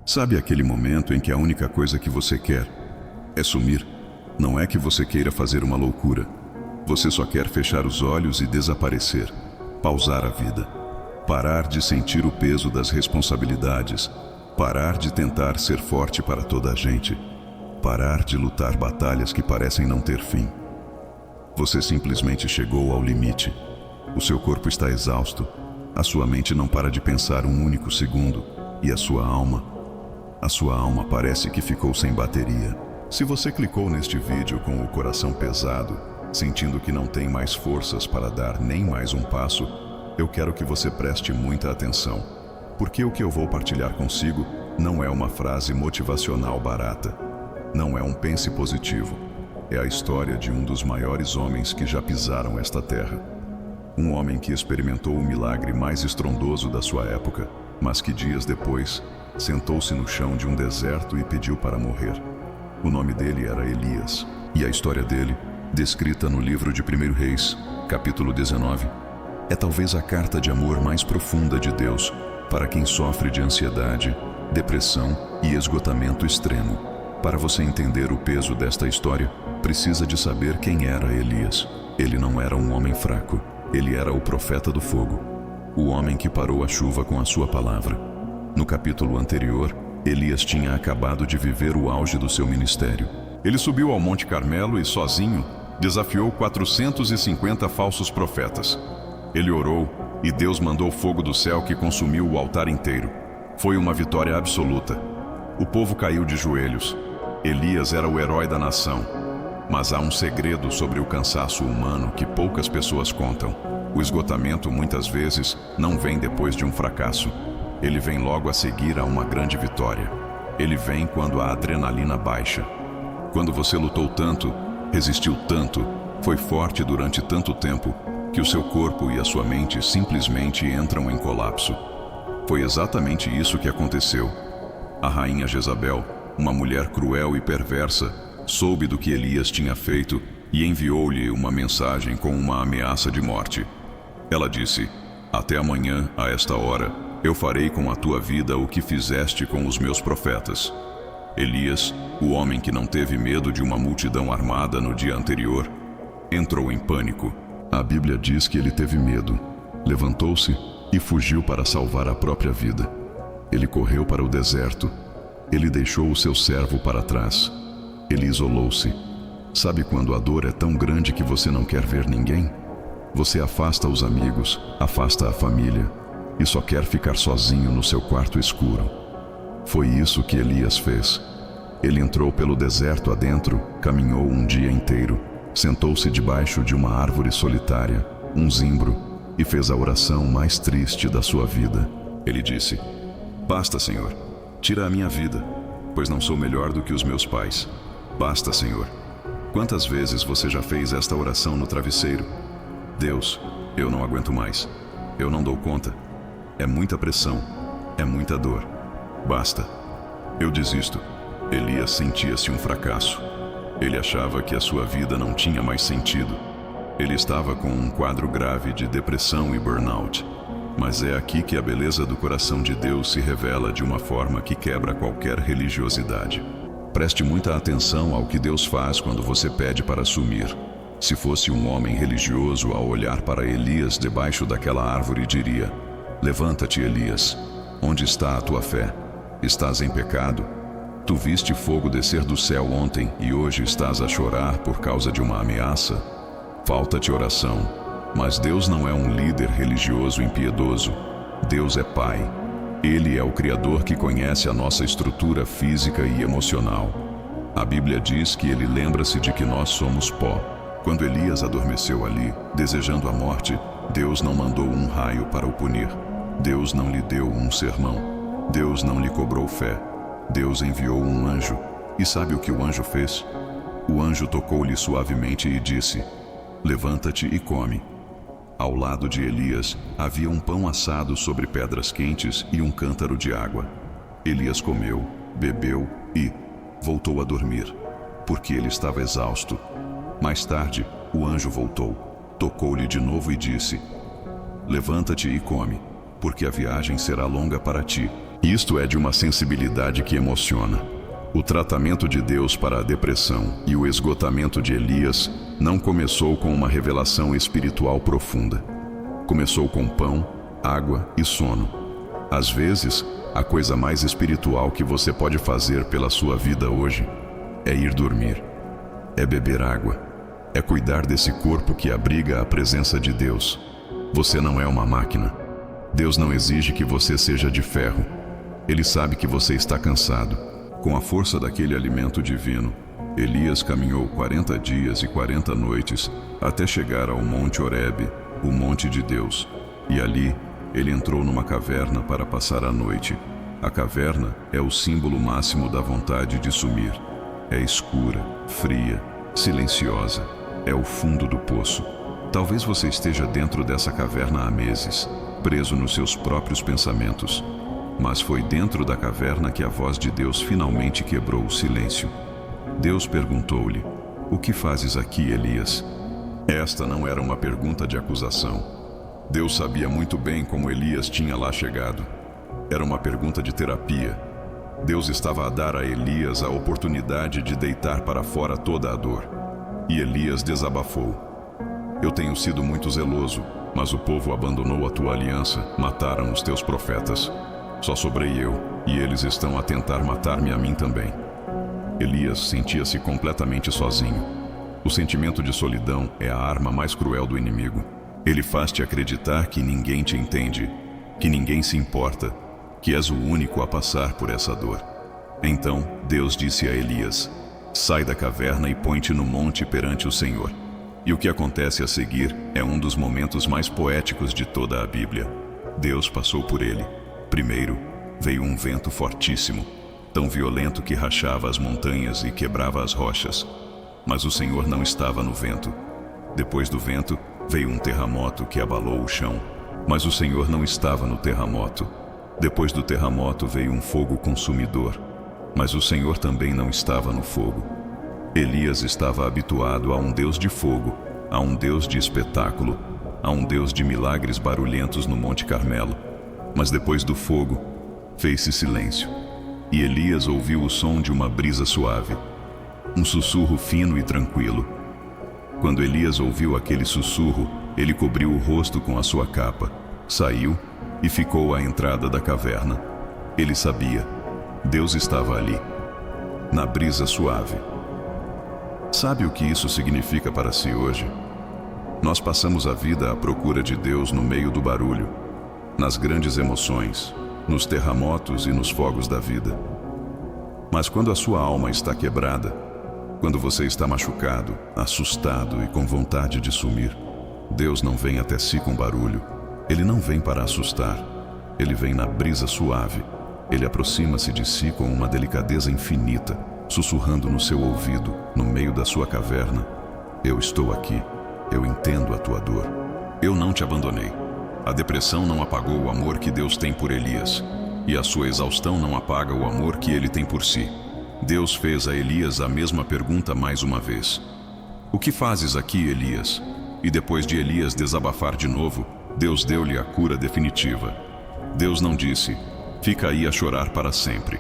Sabe aquele momento em que a única coisa que você quer é sumir? Não é que você queira fazer uma loucura. Você só quer fechar os olhos e desaparecer, pausar a vida, parar de sentir o peso das responsabilidades, parar de tentar ser forte para toda a gente, parar de lutar batalhas que parecem não ter fim. Você simplesmente chegou ao limite. O seu corpo está exausto, a sua mente não para de pensar um único segundo, e a sua alma parece que ficou sem bateria. Se você clicou neste vídeo com o coração pesado, sentindo que não tem mais forças para dar nem mais um passo, eu quero que você preste muita atenção, porque o que eu vou partilhar consigo não é uma frase motivacional barata, não é um pense positivo, é a história de um dos maiores homens que já pisaram esta terra. Um homem que experimentou o milagre mais estrondoso da sua época, mas que dias depois sentou-se no chão de um deserto e pediu para morrer. O nome dele era Elias, e a história dele, descrita no livro de 1 Reis, capítulo 19, é talvez a carta de amor mais profunda de Deus para quem sofre de ansiedade, depressão e esgotamento extremo. Para você entender o peso desta história, precisa de saber quem era Elias. Ele não era um homem fraco, ele era o profeta do fogo, o homem que parou a chuva com a sua palavra. No capítulo anterior, Elias tinha acabado de viver o auge do seu ministério. Ele subiu ao Monte Carmelo e, sozinho, desafiou 450 falsos profetas. Ele orou e Deus mandou fogo do céu que consumiu o altar inteiro. Foi uma vitória absoluta. O povo caiu de joelhos. Elias era o herói da nação. Mas há um segredo sobre o cansaço humano que poucas pessoas contam. O esgotamento, muitas vezes, não vem depois de um fracasso. Ele vem logo a seguir a uma grande vitória. Ele vem quando a adrenalina baixa. Quando você lutou tanto, resistiu tanto, foi forte durante tanto tempo, que o seu corpo e a sua mente simplesmente entram em colapso. Foi exatamente isso que aconteceu. A rainha Jezabel, uma mulher cruel e perversa, soube do que Elias tinha feito e enviou-lhe uma mensagem com uma ameaça de morte. Ela disse: "Até amanhã, a esta hora, eu farei com a tua vida o que fizeste com os meus profetas." Elias, o homem que não teve medo de uma multidão armada no dia anterior, entrou em pânico. A Bíblia diz que ele teve medo, levantou-se e fugiu para salvar a própria vida. Ele correu para o deserto. Ele deixou o seu servo para trás. Ele isolou-se. Sabe quando a dor é tão grande que você não quer ver ninguém? Você afasta os amigos, afasta a família, e só quer ficar sozinho no seu quarto escuro. Foi isso que Elias fez. Ele entrou pelo deserto adentro, caminhou um dia inteiro, sentou-se debaixo de uma árvore solitária, um zimbro, e fez a oração mais triste da sua vida. Ele disse: "Basta, Senhor, tira a minha vida, pois não sou melhor do que os meus pais. Basta, Senhor." Quantas vezes você já fez esta oração no travesseiro? Deus, eu não aguento mais. Eu não dou conta. É muita pressão, é muita dor. Basta. Eu desisto. Elias sentia-se um fracasso. Ele achava que a sua vida não tinha mais sentido. Ele estava com um quadro grave de depressão e burnout. Mas é aqui que a beleza do coração de Deus se revela de uma forma que quebra qualquer religiosidade. Preste muita atenção ao que Deus faz quando você pede para sumir. Se fosse um homem religioso, ao olhar para Elias debaixo daquela árvore, diria: "Levanta-te, Elias. Onde está a tua fé? Estás em pecado? Tu viste fogo descer do céu ontem e hoje estás a chorar por causa de uma ameaça? Falta-te oração." Mas Deus não é um líder religioso impiedoso. Deus é Pai. Ele é o Criador que conhece a nossa estrutura física e emocional. A Bíblia diz que Ele lembra-se de que nós somos pó. Quando Elias adormeceu ali, desejando a morte, Deus não mandou um raio para o punir. Deus não lhe deu um sermão. Deus não lhe cobrou fé. Deus enviou um anjo. E sabe o que o anjo fez? O anjo tocou-lhe suavemente e disse: "Levanta-te e come." Ao lado de Elias havia um pão assado sobre pedras quentes e um cântaro de água. Elias comeu, bebeu e voltou a dormir, porque ele estava exausto. Mais tarde, o anjo voltou, tocou-lhe de novo e disse: "Levanta-te e come, porque a viagem será longa para ti." Isto é de uma sensibilidade que emociona. O tratamento de Deus para a depressão e o esgotamento de Elias não começou com uma revelação espiritual profunda. Começou com pão, água e sono. Às vezes, a coisa mais espiritual que você pode fazer pela sua vida hoje é ir dormir, é beber água, é cuidar desse corpo que abriga a presença de Deus. Você não é uma máquina. Deus não exige que você seja de ferro. Ele sabe que você está cansado. Com a força daquele alimento divino, Elias caminhou 40 dias e 40 noites até chegar ao Monte Horebe, o monte de Deus. E ali, ele entrou numa caverna para passar a noite. A caverna é o símbolo máximo da vontade de sumir. É escura, fria, silenciosa. É o fundo do poço. Talvez você esteja dentro dessa caverna há meses, preso nos seus próprios pensamentos. Mas foi dentro da caverna que a voz de Deus finalmente quebrou o silêncio. Deus perguntou-lhe: "O que fazes aqui, Elias?" Esta não era uma pergunta de acusação. Deus sabia muito bem como Elias tinha lá chegado. Era uma pergunta de terapia. Deus estava a dar a Elias a oportunidade de deitar para fora toda a dor. E Elias desabafou: "Eu tenho sido muito zeloso, mas o povo abandonou a tua aliança, mataram os teus profetas. Só sobrei eu, e eles estão a tentar matar-me a mim também." Elias sentia-se completamente sozinho. O sentimento de solidão é a arma mais cruel do inimigo. Ele faz-te acreditar que ninguém te entende, que ninguém se importa, que és o único a passar por essa dor. Então, Deus disse a Elias: "Sai da caverna e põe-te no monte perante o Senhor." E o que acontece a seguir é um dos momentos mais poéticos de toda a Bíblia. Deus passou por ele. Primeiro, veio um vento fortíssimo, tão violento que rachava as montanhas e quebrava as rochas. Mas o Senhor não estava no vento. Depois do vento, veio um terremoto que abalou o chão. Mas o Senhor não estava no terremoto. Depois do terremoto veio um fogo consumidor. Mas o Senhor também não estava no fogo. Elias estava habituado a um Deus de fogo, a um Deus de espetáculo, a um Deus de milagres barulhentos no Monte Carmelo. Mas depois do fogo, fez-se silêncio. E Elias ouviu o som de uma brisa suave, um sussurro fino e tranquilo. Quando Elias ouviu aquele sussurro, ele cobriu o rosto com a sua capa, saiu e ficou à entrada da caverna. Ele sabia, Deus estava ali, na brisa suave. Sabe o que isso significa para si hoje? Nós passamos a vida à procura de Deus no meio do barulho, nas grandes emoções, nos terremotos e nos fogos da vida. Mas quando a sua alma está quebrada, quando você está machucado, assustado e com vontade de sumir, Deus não vem até si com barulho. Ele não vem para assustar. Ele vem na brisa suave. Ele aproxima-se de si com uma delicadeza infinita, sussurrando no seu ouvido, no meio da sua caverna: "Eu estou aqui. Eu entendo a tua dor. Eu não te abandonei." A depressão não apagou o amor que Deus tem por Elias, e a sua exaustão não apaga o amor que ele tem por si. Deus fez a Elias a mesma pergunta mais uma vez: "O que fazes aqui, Elias?" E depois de Elias desabafar de novo, Deus deu-lhe a cura definitiva. Deus não disse: "Fica aí a chorar para sempre."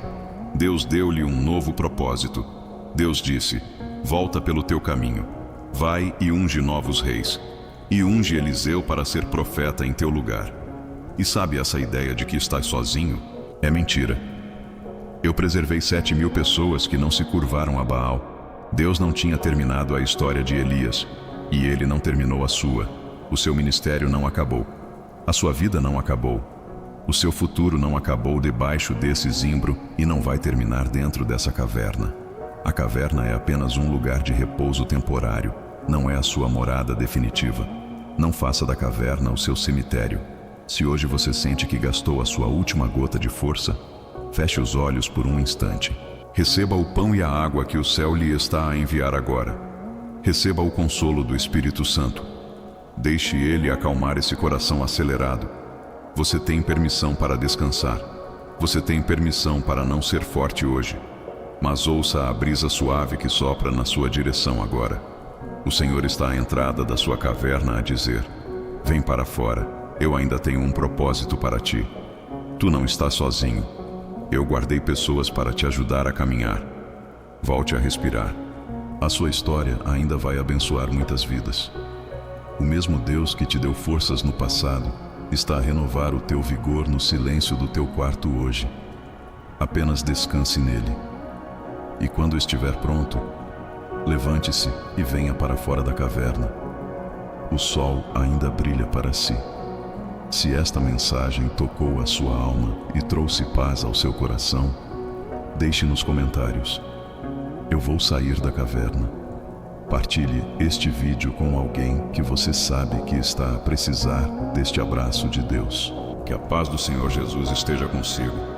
Deus deu-lhe um novo propósito. Deus disse: "Volta pelo teu caminho. Vai e unge novos reis. E unge Eliseu para ser profeta em teu lugar." E sabe, essa ideia de que estás sozinho é mentira. Eu preservei 7.000 pessoas que não se curvaram a Baal. Deus não tinha terminado a história de Elias, e ele não terminou a sua. O seu ministério não acabou. A sua vida não acabou. O seu futuro não acabou debaixo desse zimbro e não vai terminar dentro dessa caverna. A caverna é apenas um lugar de repouso temporário, não é a sua morada definitiva. Não faça da caverna o seu cemitério. Se hoje você sente que gastou a sua última gota de força, feche os olhos por um instante. Receba o pão e a água que o céu lhe está a enviar agora. Receba o consolo do Espírito Santo. Deixe ele acalmar esse coração acelerado. Você tem permissão para descansar. Você tem permissão para não ser forte hoje. Mas ouça a brisa suave que sopra na sua direção agora. O Senhor está à entrada da sua caverna a dizer: "Vem para fora, eu ainda tenho um propósito para ti." Tu não estás sozinho. Eu guardei pessoas para te ajudar a caminhar. Volte a respirar. A sua história ainda vai abençoar muitas vidas. O mesmo Deus que te deu forças no passado está a renovar o teu vigor no silêncio do teu quarto hoje. Apenas descanse nele. E quando estiver pronto, levante-se e venha para fora da caverna. O sol ainda brilha para si. Se esta mensagem tocou a sua alma e trouxe paz ao seu coração, deixe nos comentários: eu vou sair da caverna. Partilhe este vídeo com alguém que você sabe que está a precisar deste abraço de Deus. Que a paz do Senhor Jesus esteja consigo.